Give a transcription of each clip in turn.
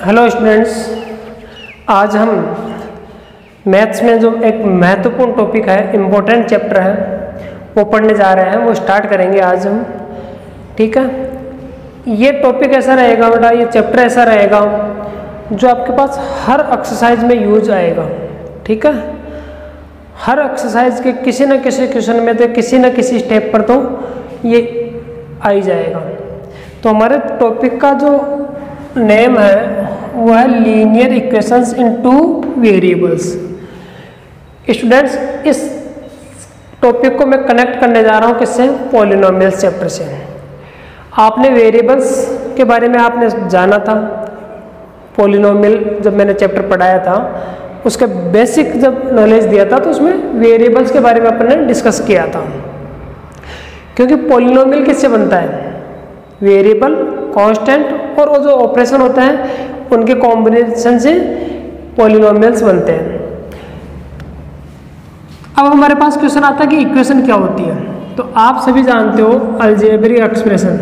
Hello students, आज हम maths में जो एक महत्वपूर्ण टॉपिक है, इम्पोर्टेंट चैप्टर है, वो पढ़ने जा रहे हैं। वो स्टार्ट करेंगे आज हम। ठीक है, ये टॉपिक ऐसा रहेगा बेटा, ये चैप्टर ऐसा रहेगा जो आपके पास हर एक्सरसाइज में यूज आएगा। ठीक है, हर एक्सरसाइज के किसी न किसी क्वेश्चन में तो किसी न किसी स्टेप पर तो ये आ ही जाएगा। तो हमारे टॉपिक का जो नेम है वो है लीनियर इक्वेशंस इन टू वेरिएबल्स। स्टूडेंट्स, इस टॉपिक को मैं कनेक्ट करने जा रहा हूँ किससे? पॉलिनोमियल्स चैप्टर से। आपने वेरिएबल्स के बारे में आपने जाना था, पॉलिनोमियल जब मैंने चैप्टर पढ़ाया था उसका बेसिक जब नॉलेज दिया था तो उसमें वेरिएबल्स के बारे में अपन ने डिस्कस किया था। क्योंकि पॉलिनोमियल किससे बनता है? वेरिएबल, कांस्टेंट और वो जो ऑपरेशन होता है उनके कॉम्बिनेशन से पॉलिनोमियल्स बनते हैं। अब हमारे पास क्वेश्चन आता है कि इक्वेशन क्या होती है। तो आप सभी जानते हो अलजेब्रिक एक्सप्रेशन,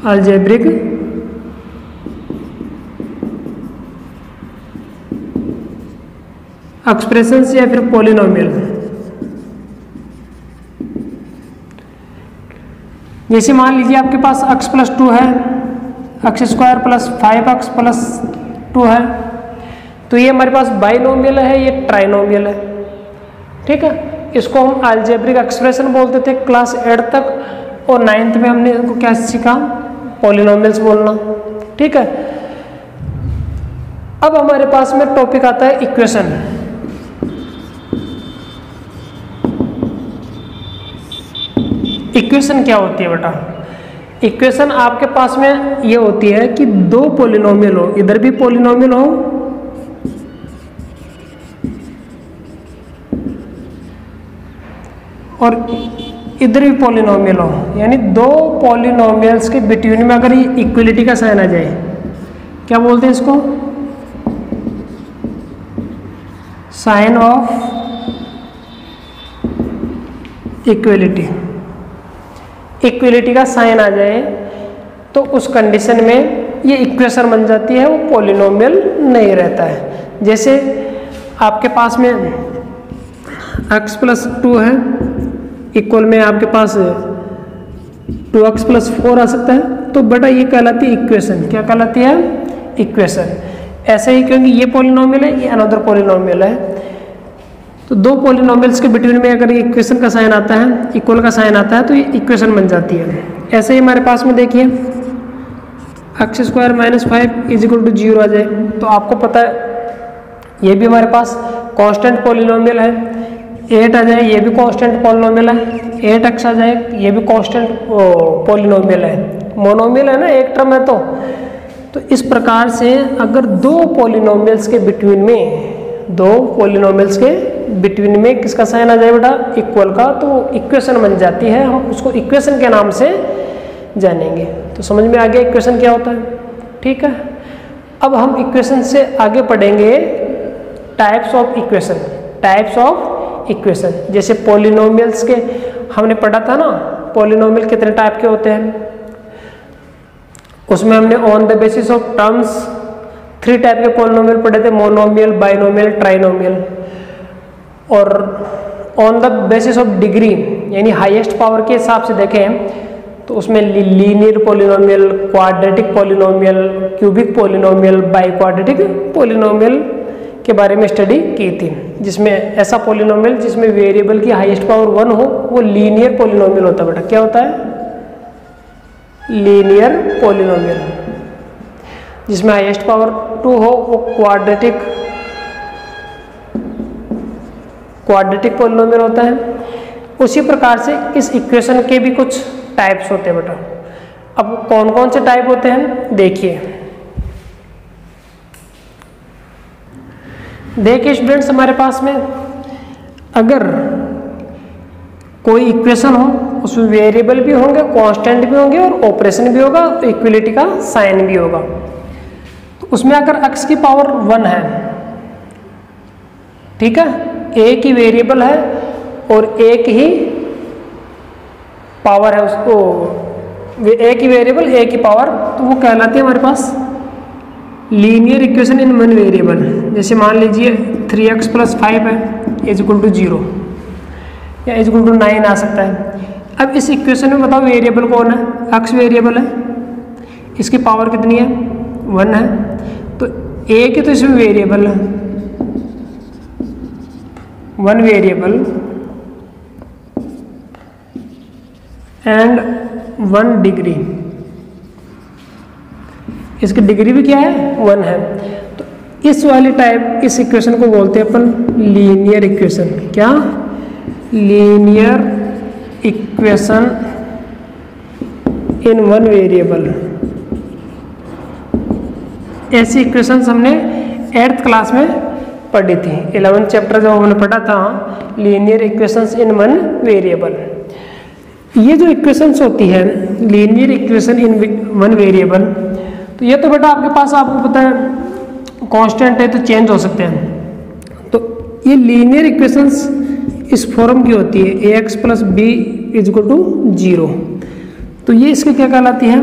अलजेब्रिक एक्सप्रेशंस या फिर पॉलिनोमियल। जैसे मान लीजिए आपके पास x प्लस 2 है, x square plus 5x plus 2 है, तो ये हमारे पास बाइनोमियल है, ये ट्राइनोमियल है। ठीक है, इसको हम अलजेब्रिक एक्सप्रेशन बोलते थे क्लास 8 तक, और 9th में हमने इनको क्या सीखा? पॉलिनोमियल्स बोलना। ठीक है, अब हमारे पास में टॉपिक आता है इक्वेशन। इक्वेशन क्या होती है बेटा? इक्वेशन आपके पास में ये होती है कि दो पॉलिनोमियल हो, इधर भी पॉलिनोमियल हो और इधर भी पॉलिनोमियल हो, यानी दो पॉलिनोमियल्स के बिटवीन में अगर ये इक्वलिटी का साइन आ जाए, क्या बोलते हैं इसको? Sign of equality. इक्वलिटी का साइन आ जाए तो उस कंडीशन में ये इक्वेशन बन जाती है, वो पॉलिनोमियल नहीं रहता है। जैसे आपके पास में x प्लस 2 है, इक्वल में आपके पास 2x प्लस 4 आ सकता है, तो बेटा ये कहलाती है इक्वेशन। क्या कहलाती है? इक्वेशन। ऐसे ही क्योंकि ये पॉलिनोमियल है, ये अनदर पॉलिनोमियल है, तो दो पॉलिनोमियल्स के बिटवीन में अगर ये इक्वेशन का साइन आता है, इक्वल का साइन आता है, तो ये इक्वेशन बन जाती है। ऐसे ही हमारे पास में देखिए x square minus 5 is equal to 0 आ जाए, तो आपको पता है ये भी हमारे पास कांस्टेंट पॉलिनोमियल है। 8 आ जाए, ये भी कांस्टेंट पॉलिनोमियल है। 8x आ जाए, ये भी कांस्टेंट पॉलिनोमियल है। मोनोमियल है ना, एक टर्म है। तो इस प्रकार से अगर दो पॉलिनोमियल्स के बिटवीन में, दो पॉलिनोमियल्स के बिटवीन में किसका साइन आ जाए बेटा? इक्वल का, तो इक्वेशन बन जाती है। हम उसको इक्वेशन के नाम से जानेंगे। तो समझ में आ गया इक्वेशन क्या होता है? ठीक है, अब हम इक्वेशन से आगे पढ़ेंगे types of equation. Types of equation, जैसे पॉलिनोमियल्स के हमने पढ़ा था ना, पॉलिनोमियल कितने टाइप के होते हैं, उसमें हमने on the basis of terms 3 type के पॉलिनोमियल पढ़े थे, मोनोमियल, बाइनोमियल, ट्राइनोमियल। और on the basis of degree यानी हाईएस्ट पावर के हिसाब से देखें तो उसमें linear polynomial, quadratic polynomial, cubic polynomial, by quadratic polynomial के बारे में स्टडी की थी। जिसमें ऐसा पॉलिनोमियल जिसमें वेरिएबल की हाईएस्ट पावर 1 हो वो लीनियर पॉलिनोमियल होता है बेटा। क्या होता है? Linear polynomial. जिसमें हाईएस्ट पावर 2 हो वो क्वाड्रेटिक पॉलिनोमियल होता है। उसी प्रकार से इस इक्वेशन के भी कुछ टाइप्स होते हैं बेटा। अब कौन कौन से टाइप होते हैं देखिए। देखिए स्टूडेंट्स, हमारे पास में अगर कोई इक्वेशन हो उसमें वेरिएबल भी होंगे, कांस्टेंट भी होंगे और ऑपरेशन भी होगा, तो इक्वलिटी का साइन भी होगा। तो उसमें अगर x की पावर 1 है, ठीक है, एक ही वेरिएबल है और एक ही पावर है उसको ए की वेरिएबल ए की पावर, तो वो कहलाती है हमारे पास linear equation in one variable. जैसे मान लीजिए 3x + 5 है इज इक्वल टू 0 या इज इक्वल टू 9 आ सकता है। अब इस इक्वेशन में बताओ वेरिएबल कौन है? x वेरिएबल है, इसकी पावर कितनी है? 1 है, तो a की तो इसमें वेरिएबल है 1 वेरिएबल एंड 1 डिग्री, इसकी डिग्री भी क्या है? 1 है। तो इस वाली टाइप इस इक्वेशन को बोलते हैं अपन लीनियर इक्वेशन। क्या? Linear equation in one variable. ऐसी इक्वेशंस हमने 8th क्लास में पढ़ी थी। 11th चैप्टर जब हमने पढ़ा था लीनियर इक्वेशंस इन वन वेरिएबल। ये जो इक्वेशंस होती है linear equation in one variable, तो ये तो बेटा आपके पास आपको पता है कांस्टेंट है तो चेंज हो सकते हैं। तो ये लीनियर इक्वेशंस इस फॉर्म की होती है ax + b = 0। तो ये इसके क्या कहलाती है?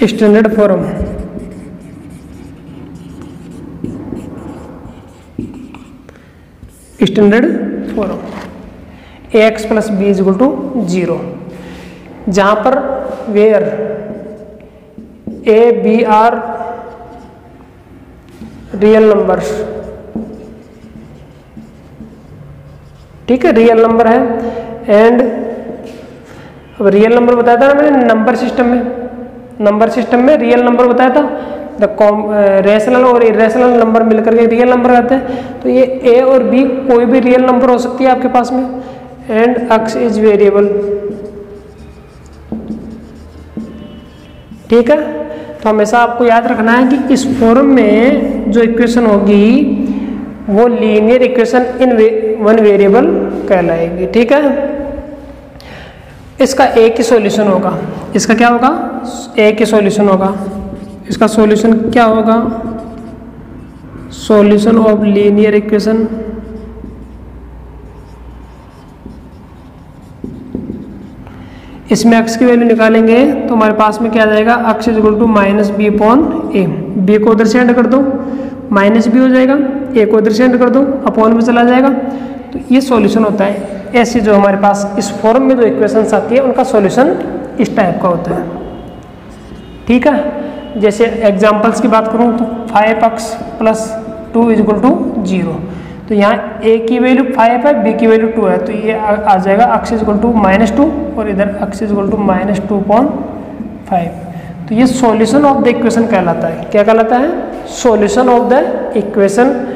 Standard form. Standard form ax + b = 0, जहाँ पर where a b are real numbers. ठीक है, रियल नंबर है। एंड अब रियल नंबर बताया था ना मैंने नंबर सिस्टम में रियल नंबर बताया था। द रेशनल और इरेशनल नंबर मिलकर के रियल नंबर आते हैं। तो ये a और b कोई भी रियल नंबर हो सकती है आपके पास में। And x is variable. ठीक है, तो हमेशा आपको याद रखना है कि इस फॉर्म में जो इक्वेशन होगी वो linear equation in one variable कहलाएगी। ठीक है, इसका एक ही सॉल्यूशन होगा। इसका क्या होगा? एक ही सॉल्यूशन होगा। इसका सॉल्यूशन क्या होगा? सॉल्यूशन ऑफ लीनियर इक्वेशन इसमें x की वैल्यू निकालेंगे तो हमारे पास में क्या आ जाएगा? x = -b/a। b को उधर से ऐड कर दो, -b हो जाएगा, a को उधर से ऐड कर दो, अपॉन में चला जाएगा। तो ये सॉल्यूशन होता है। ऐसे जो हमारे पास इस फॉर्म में जो इक्वेशंस आती है उनका सॉल्यूशन इस टाइप का होता है। ठीक है, जैसे एग्जांपल्स की बात करूं तो 5x + 2 = 0। तो यहाँ a की वैल्यू 5 है, b की वैल्यू 2 है, तो ये आ जाएगा x = -2 और इधर x = -2.5। तो ये सॉल्यूशन ऑफ द इक्वेशन कहलाता है। क्या कहलाता है? सॉल्यूशन ऑफ द इक्वेशन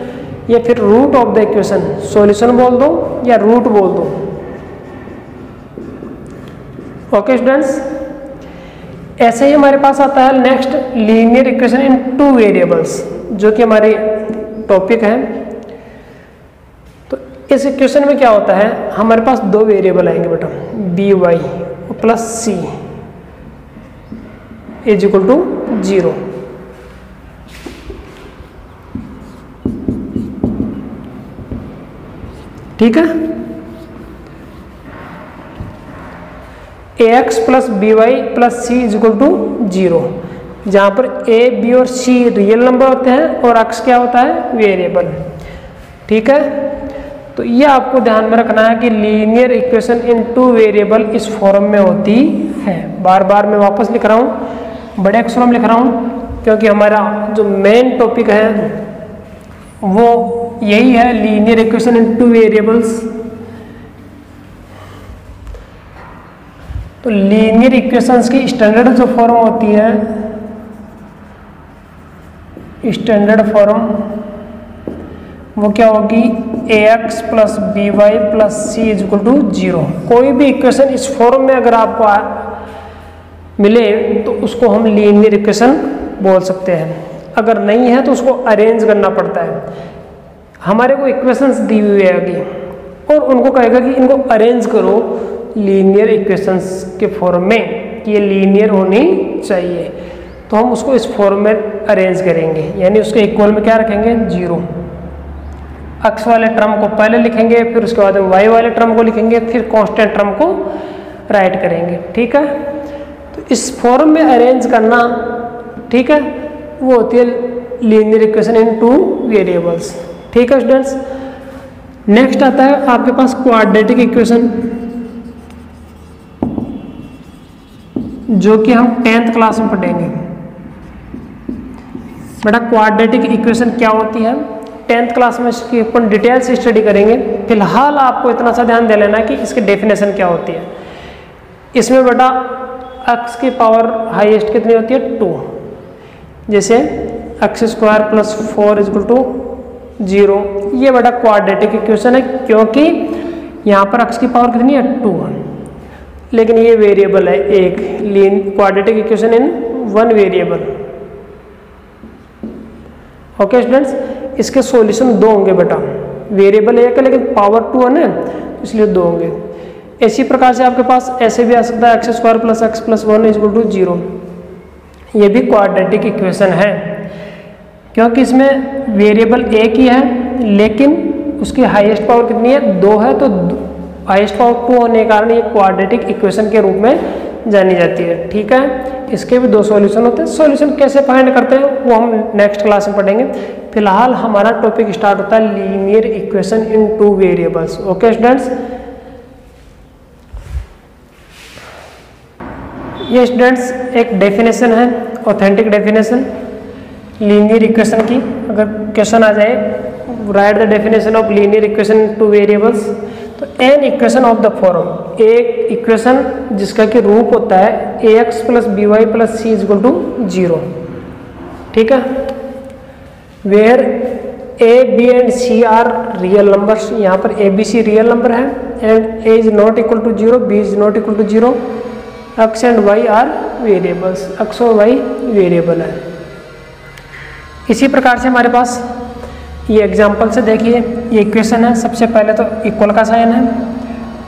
या फिर root of the equation. Solution बोल दो या रूट बोल दो। ओके स्टूडेंट्स, ऐसे ही हमारे पास आता है next linear equation in 2 variables, जो कि हमारी टॉपिक है। तो इस इक्वेशन में क्या होता है? हमारे पास 2 वेरिएबल आएंगे बेटा, by + c = 0। ठीक है, ax + by + c = 0, जहाँ पर a, b और c रियल नंबर होते हैं और x क्या होता है? वेरिएबल। ठीक है, तो ये आपको ध्यान में रखना है कि लीनियर इक्वेशन इन 2 वेरिएबल इस फॉर्म में होती है। बार बार मैं वापस लिख रहा हूँ, बड़े अक्षरों में लिख रहा हूँ, क्योंकि हमारा जो मेन टॉपिक है वो यही है, लीनियर इक्वेशन इन 2 वेरिएबल्स। तो लीनियर इक्वेशंस की स्टैंडर्ड जो फॉर्म होती है, स्टैंडर्ड फॉर्म वो क्या होगी? ax + by + c = 0। कोई भी इक्वेशन इस फॉर्म में अगर आपको मिले तो उसको हम लीनियर इक्वेशन बोल सकते हैं। अगर नहीं है तो उसको अरेंज करना पड़ता है। हमारे को इक्वेशंस दी हुई है आगे और उनको कहेगा कि इनको अरेंज करो लीनियर इक्वेशंस के फॉर्म में कि ये लीनियर होनी चाहिए। तो हम उसको इस फॉर्म में अरेंज करेंगे, यानी उसके इक्वल में क्या रखेंगे? 0। x वाले टर्म को पहले लिखेंगे, फिर उसके बाद y वाले टर्म को लिखेंगे, फिर कांस्टेंट टर्म को राइट करेंगे। ठीक है, तो इस फॉर्म में अरेंज करना, ठीक है, वो होती है लीनियर इक्वेशन इन टू वेरिएबल्स। ठीक है स्टूडेंट्स। नेक्स्ट आता है आपके पास क्वाड्रेटिक इक्वेशन, जो कि हम 10th क्लास में पढ़ेंगे। बेटा क्वाड्रेटिक इक्वेशन क्या होती है 10th क्लास में इसकी अपन डिटेल से स्टडी करेंगे। फिलहाल आपको इतना सा ध्यान दे लेना कि इसकी डेफिनेशन क्या होती है। इसमें बेटा x की पावर हाईएस्ट कितनी होती है 2, जैसे x² + 4 = 0। ये बेटा क्वाड्रेटिक इक्वेशन है, क्योंकि यहाँ पर x की पावर कितनी है 2 है, लेकिन ये वेरिएबल है एक। Quadratic equation in 1 variable. Okay students, इसके सॉल्यूशन 2 होंगे बेटा। वेरिएबल एक है लेकिन पावर 2 है ना, इसलिए 2 होंगे। इसी प्रकार से आपके पास ऐसे भी आ सकता है x² + x + 1 = 0। ये भी क्वाड्रेटिक इक्वेशन है, क्योंकि इसमें वेरिएबल एक ही है लेकिन उसकी हाईएस्ट पावर कितनी है 2 है, तो हाईएस्ट पावर 2 होने के कारण ये क्वाड्रेटिक इक्वेशन के रूप में जानी जाती है। ठीक है, इसके भी 2 सॉल्यूशन होते हैं। सॉल्यूशन कैसे फाइंड करते हैं वो हम नेक्स्ट क्लास में पढ़ेंगे। फिलहाल हमारा टॉपिक स्टार्ट होता है linear equation in 2 variables. Okay students, ये स्टूडेंट्स एक डेफिनेशन है, ऑथेंटिक डेफिनेशन लीनियर इक्वेशन की। अगर क्वेश्चन आ जाए write the definition of linear equation in 2 variables, तो an equation of the form, एक इक्वेशन जिसका कि रूप होता है ax + by + c = 0। ठीक है, where a, b and c are real numbers. यहाँ पर a, b, c real number है and a is not equal to 0, b is not equal to 0, x and y are variables, x और y variable है। इसी प्रकार से हमारे पास ये एग्जाम्पल से देखिए, ये इक्वेशन है। सबसे पहले तो इक्वल का साइन है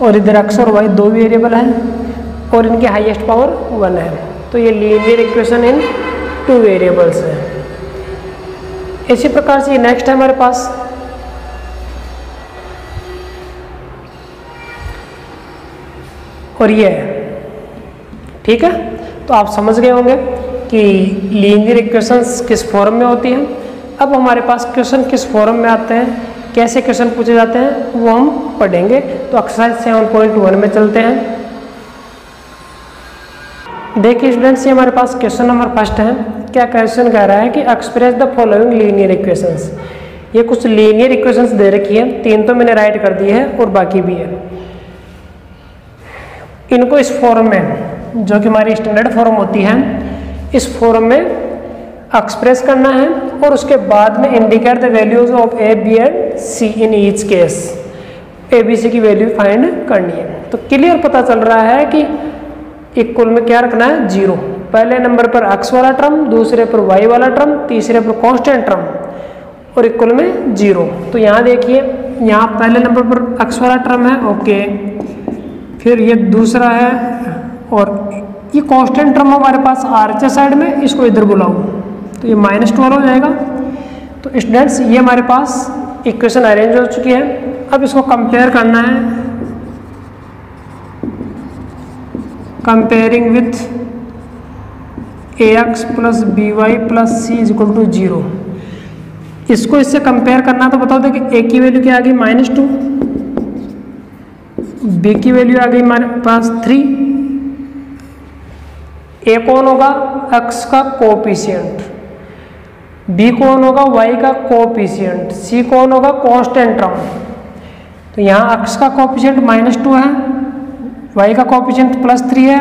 और इधर x और y 2 वेरिएबल हैं और इनकी हाईएस्ट पावर 1 है, तो ये लीनियर इक्वेशन इन 2 वेरिएबल्स है। इसी प्रकार से नेक्स्ट है हमारे पास और ये है। ठीक है, तो आप समझ गए होंगे कि लीनियर इक्वेशंस किस फॉर्म में होती हैं। अब हमारे पास क्वेश्चन किस फॉर्म में आते हैं, कैसे क्वेश्चन पूछे जाते हैं, वो हम पढ़ेंगे। तो एक्सरसाइज 7.1 में चलते हैं। देखिए स्टूडेंट्स, ये हमारे पास क्वेश्चन नंबर 1 है। क्या क्वेश्चन कह रहा है कि express the following linear equations. ये कुछ लीनियर इक्वेशंस दे रखी है, 3 तो मैंने राइट कर दी है और बाकी भी है। इनको इस फॉर्म में, जो कि हमारी स्टैंडर्ड फॉर्म होती है, इस फॉर्म में एक्सप्रेस करना है और उसके बाद में indicate the values of a, b and c in each case. a, b, c की वैल्यू फाइंड करनी है। तो क्लियर पता चल रहा है कि इक्वल में क्या रखना है 0। पहले नंबर पर x वाला टर्म, दूसरे पर y वाला टर्म, तीसरे पर कांस्टेंट टर्म और इक्वल में 0। तो यहाँ देखिए, यहाँ पहले नंबर पर x वाला टर्म है, ओके, फिर ये दूसरा है और ये कांस्टेंट टर्म हमारे पास आर साइड में, इसको इधर बुलाओ तो ये -12 हो जाएगा। तो स्टूडेंट्स, ये हमारे पास इक्वेशन अरेंज हो चुकी है। अब इसको कंपेयर करना है, comparing with ax + by + c = 0। इसको इससे कंपेयर करना, तो बताओ देखिए a की वैल्यू क्या आ गई -2, b की वैल्यू आ गई हमारे पास 3। a कौन होगा x का कोएफिशिएंट, b कौन होगा y का कोएफिशिएंट, c कौन होगा कांस्टेंट टर्म। तो यहाँ x का कोएफिशिएंट -2 है, y का कोएफिशिएंट +3 है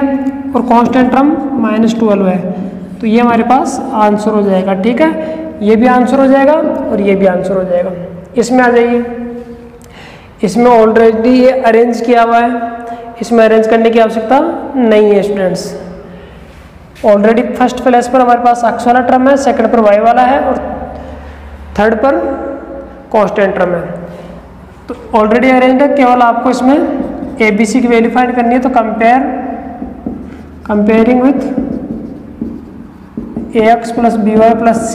और कांस्टेंट टर्म -12 है। तो ये हमारे पास आंसर हो जाएगा। ठीक है, ये भी आंसर हो जाएगा और ये भी आंसर हो जाएगा। इसमें आ जाइए, इसमें ऑलरेडी ये अरेंज किया हुआ है, इसमें अरेंज करने की आवश्यकता नहीं है स्टूडेंट्स। ऑलरेडी फर्स्ट प्लेस पर हमारे पास x वाला टर्म है, सेकंड पर y वाला है और थर्ड पर कांस्टेंट टर्म है। तो ऑलरेडी अरेंज है, केवल आपको इसमें a, b, c की वैल्यू फाइंड करनी है। तो comparing with ax + by + c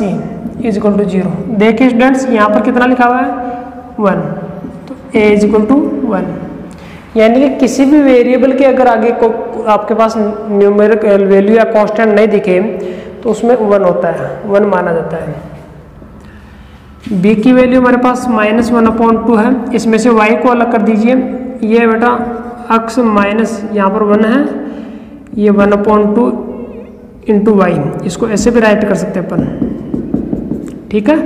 = 0। देखिए स्टूडेंट्स, यहाँ पर कितना लिखा हुआ है 1, तो a = 1। यानी कि किसी भी वेरिएबल के अगर आगे को आपके पास न्यूमेरिक वैल्यू या कांस्टेंट नहीं दिखे तो उसमें 1 होता है, 1 माना जाता है। b की वैल्यू हमारे पास -1/2 है, इसमें से y को अलग कर दीजिए। ये बेटा अक्स माइनस यहाँ पर 1 है, ये 1/2 इंटू वाई, इसको ऐसे भी राइट कर सकते हैं अपन, ठीक है।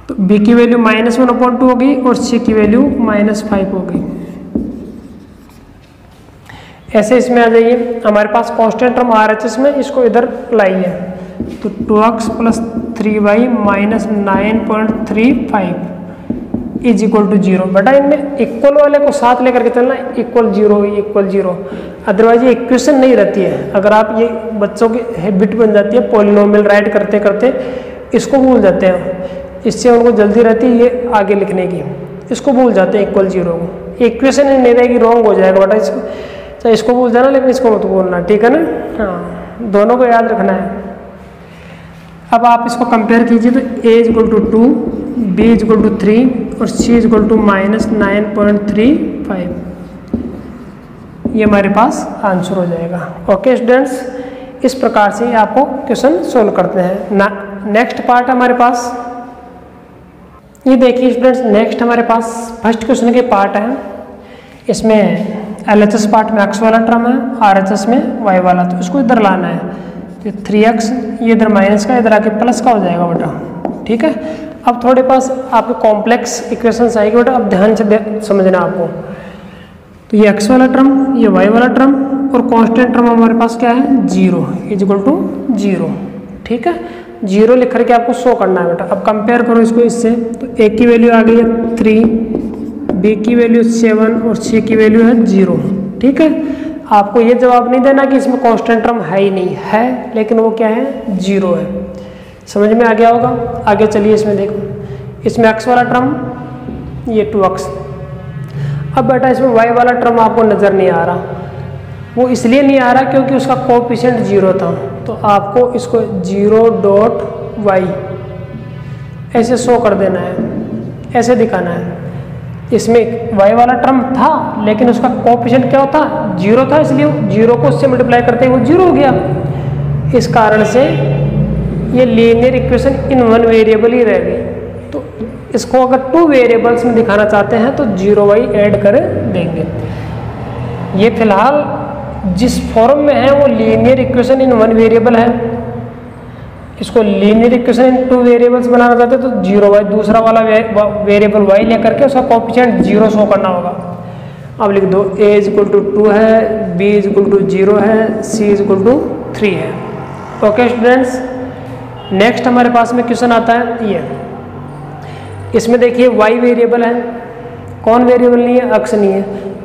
तो b की वैल्यू -1/2 होगी और c की वैल्यू -5 होगी। ऐसे इसमें आ जाइए, हमारे पास कांस्टेंट टर्म RHS में, इसको इधर लाइए। तो 2x + 3y - 9.35 is equal to 0। बेटा इनमें इक्वल वाले को साथ लेकर के चलना, इक्वल 0, अदरवाइज ये इक्वेशन नहीं रहती है। अगर आप ये बच्चों की हैबिट बन जाती है पॉलिनोमियल राइट करते करते इसको भूल जाते हैं, इससे उनको जल्दी रहती है ये आगे लिखने की, इसको भूल जाते हैं इक्वल 0 को। इक्वेशन ही नहीं रहेगी, रॉन्ग हो जाएगा बेटा। इसको चाहे इसको भूल जाना लेकिन इसको मत भूलना, ठीक है ना। हाँ, दोनों को याद रखना है। अब आप इसको कंपेयर कीजिए तो a = 2, b = 3 और c = -9.35, ये हमारे पास आंसर हो जाएगा। ओके स्टूडेंट्स, इस प्रकार से आपको क्वेश्चन सोल्व करते हैं। नेक्स्ट पार्ट हमारे पास ये देखिए स्टूडेंट्स, नेक्स्ट हमारे पास फर्स्ट क्वेश्चन के पार्ट है। इसमें LHS पार्ट में x वाला टर्म है, RHS में y वाला, तो इसको इधर लाना है। तो 3x ये इधर माइनस का, इधर आके प्लस का हो जाएगा बेटा, ठीक है। अब थोड़े पास आपके कॉम्प्लेक्स इक्वेशंस आएगी बेटा, अब ध्यान से समझना आपको। तो ये x वाला टर्म, ये y वाला टर्म और कांस्टेंट टर्म हमारे पास क्या है 0 इज इक्वल टू 0, ठीक है। 0 लिख करके आपको शो करना है बेटा। अब कंपेयर करो इसको इससे, तो a की वैल्यू आ गई है 3, b की वैल्यू 7 और c की वैल्यू है 0, ठीक है। आपको ये जवाब नहीं देना कि इसमें कांस्टेंट टर्म है ही नहीं, है लेकिन वो क्या है 0 है। समझ में आ गया होगा। आगे चलिए, इसमें देखो, इसमें x वाला टर्म ये 2x। अब बेटा इसमें y वाला टर्म आपको नज़र नहीं आ रहा, वो इसलिए नहीं आ रहा क्योंकि उसका कोएफिशिएंट 0 था। तो आपको इसको 0.y ऐसे शो कर देना है, ऐसे दिखाना है। इसमें y वाला टर्म था लेकिन उसका कोएफिशिएंट क्या था 0 था, इसलिए 0 को उससे मल्टीप्लाई करते ही वो 0 हो गया। इस कारण से ये लीनियर इक्वेशन इन 1 वेरिएबल ही रह गई। तो इसको अगर 2 वेरिएबल्स में दिखाना चाहते हैं तो 0y ऐड कर देंगे। ये फिलहाल जिस फॉर्म में है वो लीनियर इक्वेशन इन 1 वेरिएबल है। इसको लीनियर इक्वेशन इन 2 वेरिएबल्स बनाना चाहते हैं तो 0y दूसरा वाला वेरिएबल y लेकर के उसका कोएफिशिएंट 0 शो करना होगा। अब लिख दो a = 2 है, b = 0 है, c = 3 है। ओके स्टूडेंट्स, नेक्स्ट हमारे पास में क्वेश्चन आता है ये। इसमें देखिए y वेरिएबल है, कौन वेरिएबल नहीं है, अक्स नहीं है,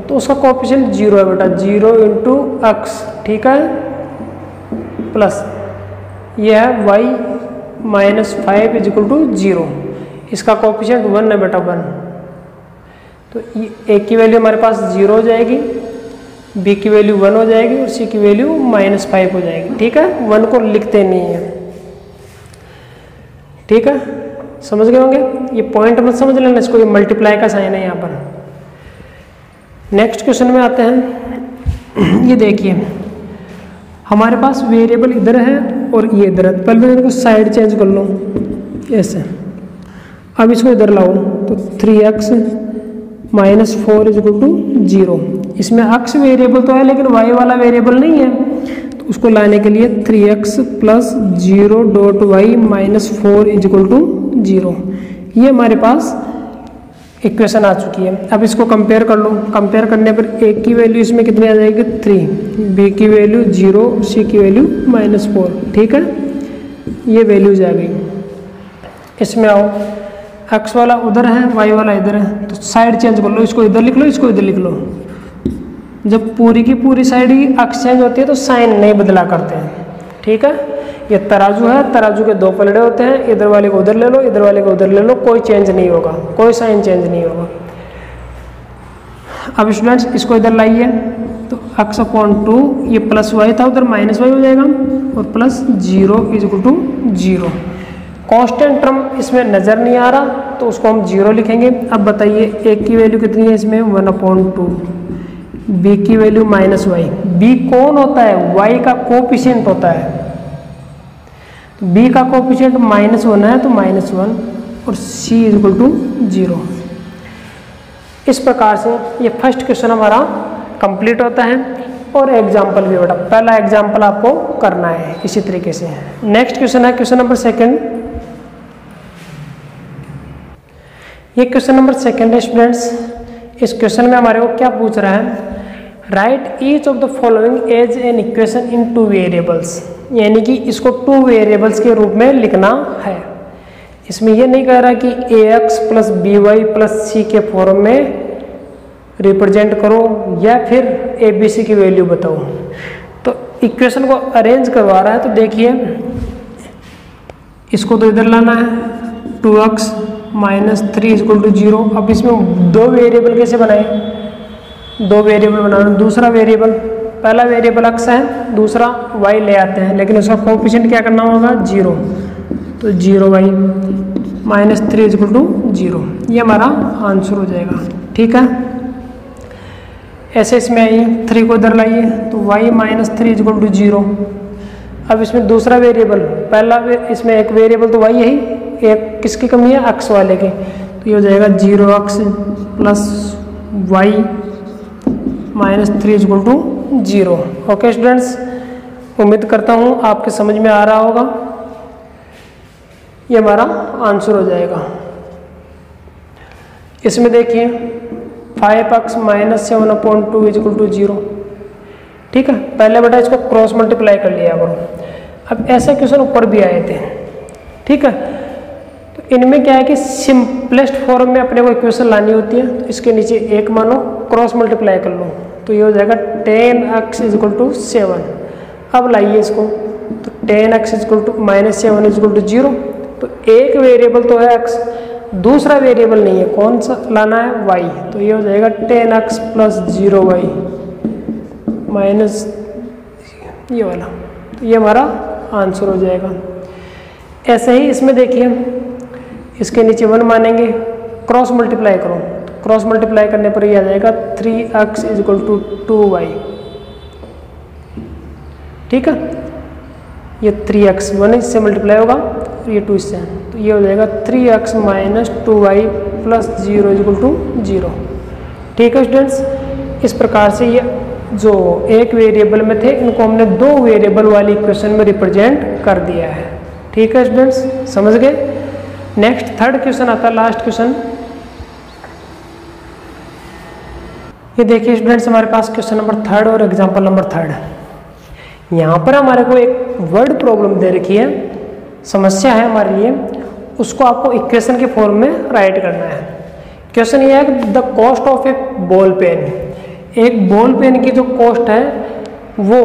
तो उसका कोएफिशिएंट 0 है बेटा, 0 × अक्स, ठीक है, प्लस ये है y -5 = 0, इसका कोएफिशिएंट 1 है बेटा, 1। तो a की वैल्यू हमारे पास 0 हो जाएगी, b की वैल्यू 1 हो जाएगी और c की वैल्यू -5 हो जाएगी, ठीक है। 1 को लिखते नहीं है, ठीक है, समझ गए होंगे। ये पॉइंट मत समझ लेना इसको, ये मल्टीप्लाई का साइन है यहाँ पर। नेक्स्ट क्वेश्चन में आते हैं। ये देखिए हमारे पास वेरिएबल इधर है और ये इधर है। पहले मैं इनको साइड चेंज कर लूँ ऐसे। अब इसको इधर लाओ तो 3x - 4 = 0। इसमें x वेरिएबल तो है लेकिन y वाला वेरिएबल नहीं है, तो उसको लाने के लिए 3x + 0.y - 4 = 0, ये हमारे पास इक्वेशन आ चुकी है। अब इसको कंपेयर कर लो। कंपेयर करने पर a की वैल्यू इसमें कितनी आ जाएगी 3, b की वैल्यू 0, c की वैल्यू -4, ठीक है, ये वैल्यूज आ गई। इसमें आओ, x वाला उधर है, y वाला इधर है, तो साइड चेंज कर लो, इसको इधर लिख लो, इसको इधर लिख लो। जब पूरी की पूरी साइड ही अक्स चेंज होती है तो साइन नहीं बदला करते हैं, ठीक है। ये तराजू है, तराजू के 2 पलड़े होते हैं, इधर वाले को उधर ले लो, इधर वाले को उधर ले लो, कोई चेंज नहीं होगा, कोई साइन चेंज नहीं होगा। अब स्टूडेंट्स इसको इधर लाइए तो x/2, ये +y था, उधर -y हो जाएगा और +0 = 0। कांस्टेंट टर्म इसमें नज़र नहीं आ रहा तो उसको हम 0 लिखेंगे। अब बताइए ए की वैल्यू कितनी है इसमें 1/2, बी की वैल्यू -y। बी कौन होता है? y का कोफिशिएंट होता है। तो b का कोफिशिएंट -1 है तो -1 और c = 0। इस प्रकार से ये फर्स्ट क्वेश्चन हमारा कंप्लीट होता है। और एग्जाम्पल भी बेटा पहला एग्जाम्पल आपको करना है इसी तरीके से। नेक्स्ट क्वेश्चन है क्वेश्चन नंबर 2। ये क्वेश्चन नंबर 2 है स्टूडेंट्स। इस क्वेश्चन में हमारे को क्या पूछ रहा है? Write each of the following as an equation in 2 variables, यानी कि इसको 2 वेरिएबल्स के रूप में लिखना है। इसमें ये नहीं कह रहा कि ax + by + c के फॉर्म में रिप्रेजेंट करो या फिर abc की वैल्यू बताओ। तो इक्वेशन को अरेंज करवा रहा है। तो देखिए इसको तो इधर लाना है 2x - 3 = 0। अब इसमें 2 वेरिएबल कैसे बनाए? 2 वेरिएबल बनाना। दूसरा वेरिएबल, पहला वेरिएबल x है, दूसरा y ले आते हैं, लेकिन उसका कोफिशिएंट क्या करना होगा 0। तो 0y - 3 = 0। ये हमारा आंसर हो जाएगा। ठीक है, ऐसे इसमें आइए 3 को इधर लाइए तो y - 3 = 0। अब इसमें दूसरा वेरिएबल, पहला इसमें एक वेरिएबल तो y है ही, एक किसकी कमी है? x वाले की। तो ये हो जाएगा 0x + y - 3 = 0। ओके स्टूडेंट्स, उम्मीद करता हूँ आपके समझ में आ रहा होगा। ये हमारा आंसर हो जाएगा। इसमें देखिए 5x - 7/2 = 0। ठीक है, पहले बेटा इसको क्रॉस मल्टीप्लाई कर लिया करो। अब ऐसे क्वेश्चन ऊपर भी आए थे। ठीक है, तो इनमें क्या है कि सिंपलेस्ट फॉर्म में अपने को इक्वेशन लानी होती है। तो इसके नीचे 1 मानो, क्रॉस मल्टीप्लाई कर लो तो ये हो जाएगा 10x = 7। अब लाइए इसको, तो 10x -7 = 0। तो एक वेरिएबल तो है x, दूसरा वेरिएबल नहीं है, कौन सा लाना है? y। तो ये हो जाएगा 10x + 0y माइनस ये वाला। तो ये हमारा आंसर हो जाएगा। ऐसे ही इसमें देखिए इसके नीचे 1 मानेंगे, क्रॉस मल्टीप्लाई करो, क्रॉस मल्टीप्लाई करने पर ये आ जाएगा 3x = 2y। ठीक है, ये 3x 1 इससे मल्टीप्लाई होगा, ये 2 इससे, तो ये हो जाएगा 3x - 2y + 0 = 0। ठीक है स्टूडेंट्स, इस प्रकार से ये जो एक वेरिएबल में थे इनको हमने 2 वेरिएबल वाली इक्वेशन में रिप्रेजेंट कर दिया है। ठीक है स्टूडेंट्स, समझ गए। नेक्स्ट 3rd क्वेश्चन आता है, लास्ट क्वेश्चन। ये देखिए स्टूडेंट्स हमारे पास क्वेश्चन नंबर 3rd और एग्जाम्पल नंबर 3rd। यहाँ पर हमारे को एक वर्ड प्रॉब्लम दे रखी है, समस्या है हमारे लिए, उसको आपको इक्वेशन के फॉर्म में राइट करना है। क्वेश्चन ये है कि the cost of a ball pen, एक बॉल पेन की जो कॉस्ट है वो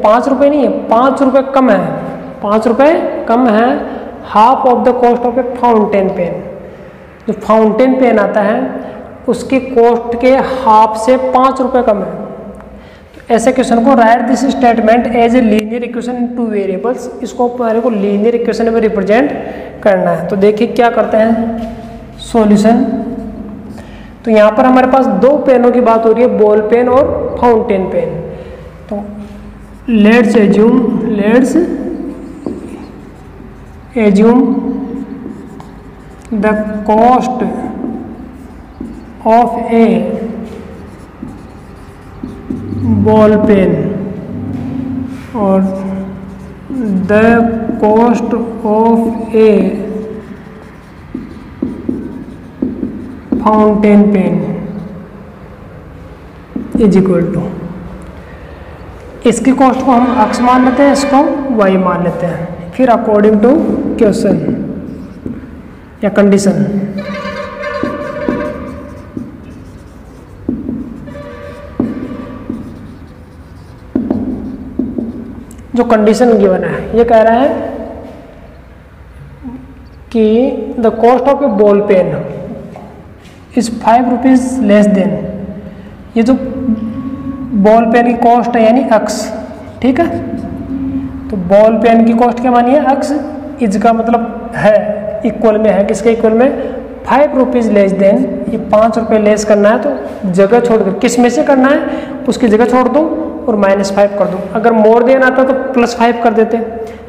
5 रुपये नहीं है, 5 रुपये कम है, 5 रुपये कम है half of the cost of a fountain pen. जो फाउंटेन पेन आता है उसकी कॉस्ट के हाफ से 5 रुपये कम है। ऐसे क्वेश्चन को write this statement as a linear equation in 2 variables, इसको हमारे को लीनियर इक्वेशन में रिप्रेजेंट करना है। तो देखिए क्या करते हैं सॉल्यूशन। तो यहाँ पर हमारे पास 2 पेनों की बात हो रही है, बॉल पेन और फाउंटेन पेन। तो let's assume the cost of a ball pen और the cost of a fountain pen is equal to, इसकी कॉस्ट को हम x मान लेते हैं, इसको y मान लेते हैं। फिर अकॉर्डिंग टू क्वेश्चन या कंडीशन, जो कंडीशन गिवन है ये कह रहा है कि the cost of a ball pen is 5 rupees less than, ये जो बॉल पेन की कॉस्ट है यानी x। ठीक है, तो बॉल पेन की कॉस्ट क्या मानी है x, इज का मतलब है इक्वल में है, किसके इक्वल में, 5 रुपीज़ लेस देन, ये 5 रुपये लेस करना है तो जगह छोड़कर किस में से करना है, उसकी जगह छोड़ दो और -5 कर दो। अगर मोर देना आता तो +5 कर देते।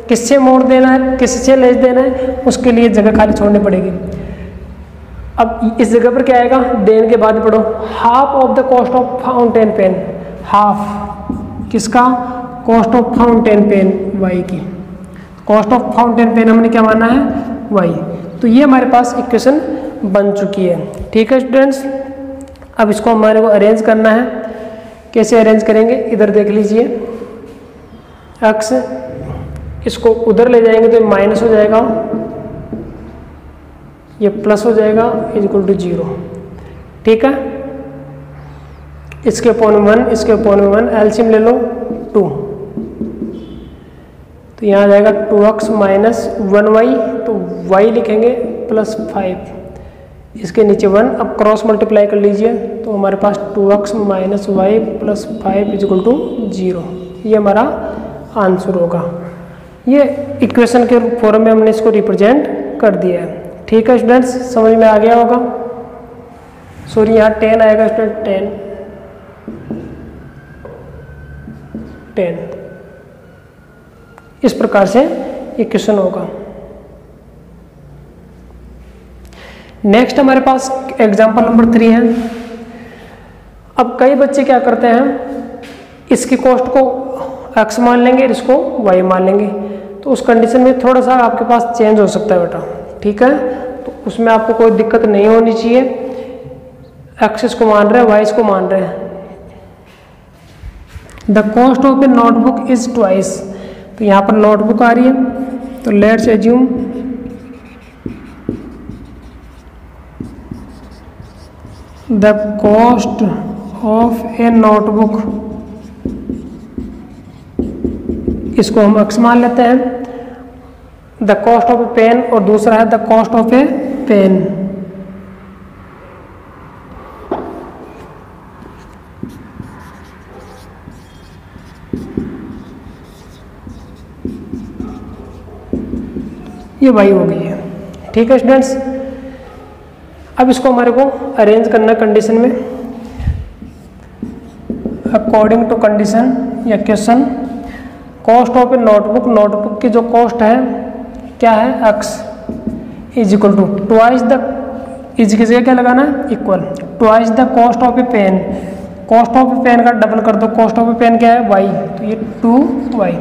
किससे मोर देना है, किससे लेस देना है, उसके लिए जगह खाली छोड़नी पड़ेगी। अब इस जगह पर क्या आएगा, देन के बाद पढ़ो, half of the cost of fountain pen, half किसका, cost of fountain pen y की, कॉस्ट ऑफ फाउंटेन पेन हमने क्या माना है, y। तो ये हमारे पास इक्वेशन बन चुकी है। ठीक है स्टूडेंट्स, अब इसको हमारे को अरेंज करना है। कैसे अरेंज करेंगे, इधर देख लीजिए, x इसको उधर ले जाएंगे तो माइनस हो जाएगा, ये प्लस हो जाएगा, इक्वल टू 0। ठीक है, इसके अपॉन 1, इसके अपॉन 1, एलसीएम ले लो 2, तो यहाँ आ जाएगा 2x माइनस 1y, तो y लिखेंगे +5, इसके नीचे 1, अब क्रॉस मल्टीप्लाई कर लीजिए तो हमारे पास 2x minus y plus 5 equal to 0, ये हमारा आंसर होगा। ये इक्वेशन के फॉर्म में हमने इसको रिप्रेजेंट कर दिया है। ठीक है स्टूडेंट्स, समझ में आ गया होगा। सॉरी, यहाँ 10 आएगा स्टूडेंट, 10 इस प्रकार से इक्वेशन होगा। नेक्स्ट हमारे पास एग्जाम्पल नंबर 3 है। अब कई बच्चे क्या करते हैं, इसकी कॉस्ट को x मान लेंगे, इसको y मान लेंगे, तो उस कंडीशन में थोड़ा सा आपके पास चेंज हो सकता है बेटा। ठीक है, तो उसमें आपको कोई दिक्कत नहीं होनी चाहिए। x इसको मान रहे हैं, y इसको मान रहे हैं। The cost of a notebook is twice, तो यहाँ पर नोटबुक आ रही है, तो let's assume the cost of a notebook, इसको हम x मान लेते हैं। The cost of a pen, और दूसरा है the cost of a pen. ये y हो गई है। ठीक है स्टूडेंट्स, अब इसको हमारे को अरेंज करना कंडीशन में, अकॉर्डिंग टू कंडीशन या question. Cost of a notebook, notebook की जो कॉस्ट है क्या है, x is equal to twice the, is की जगह क्या लगाना है, equal, twice the cost of a pen, cost of a pen का डबल कर दो, कॉस्ट ऑफ ए पेन क्या है, y, तो ये 2y।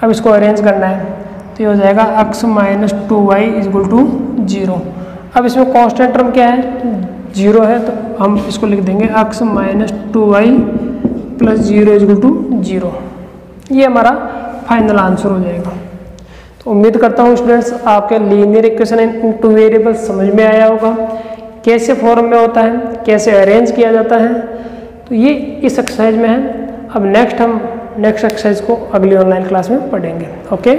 अब इसको अरेंज करना है तो ये हो जाएगा x minus 2y is equal to 0। अब इसमें कांस्टेंट टर्म क्या है, 0 है, तो हम इसको लिख देंगे x minus 2y plus 0 is equal to 0। ये हमारा फाइनल आंसर हो जाएगा। तो उम्मीद करता हूँ स्टूडेंट्स आपके लीनियर इक्वेशन इन टू वेरिएबल्स समझ में आया होगा, कैसे फॉर्म में होता है, कैसे अरेंज किया जाता है। तो ये इस एक्सरसाइज में है। अब नेक्स्ट हम नेक्स्ट एक्सरसाइज को अगली ऑनलाइन क्लास में पढ़ेंगे। ओके।